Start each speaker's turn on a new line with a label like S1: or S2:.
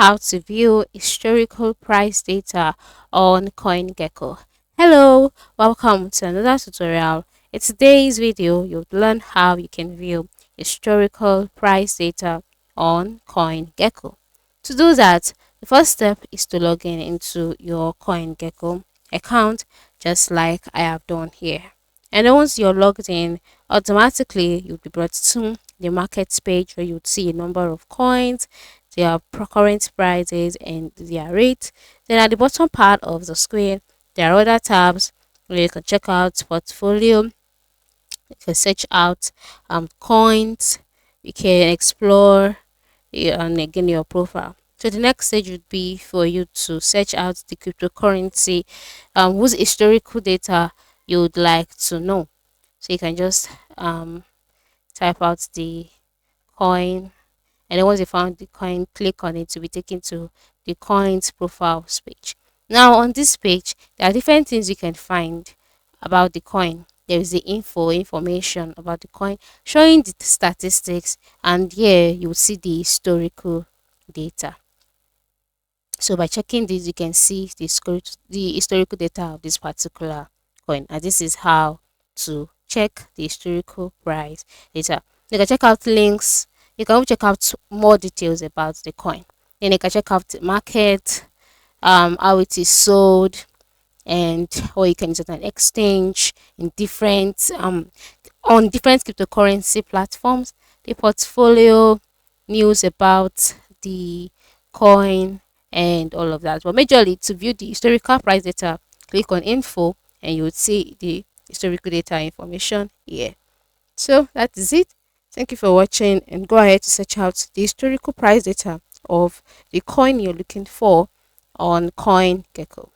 S1: how to view historical price data on CoinGecko. Hello, welcome to another tutorial. In today's video, you'll learn how you can view historical price data on CoinGecko. To do that, the first step is to log in into your CoinGecko account, just like I have done here. And then once you're logged in, automatically you'll be brought to the markets page where you would see a number of coins, their current prices, and their rate. Then at the bottom part of the screen, there are other tabs where you can check out portfolio, you can search out coins, you can explore, and again your profile. So the next stage would be for you to search out the cryptocurrency whose historical data you would like to know. So you can just type out the coin, and then once you found the coin, click on it to be taken to the coin's profiles page. Now on this page, there are different things you can find about the coin. There is the information about the coin, showing the statistics, and here you will see the historical data. So by checking this, you can see the historical data of this particular coin, and this is how to check the historical price data. You can check out links. You can check out more details about the coin. Then you can check out the market, how it is sold, and or you can use it on exchange in different on different cryptocurrency platforms, the portfolio, news about the coin, and all of that. But majorly, to view the historical price data, click on info and you would see the historical data information here. So that is it. Thank you for watching, and go ahead to search out the historical price data of the coin you're looking for on CoinGecko.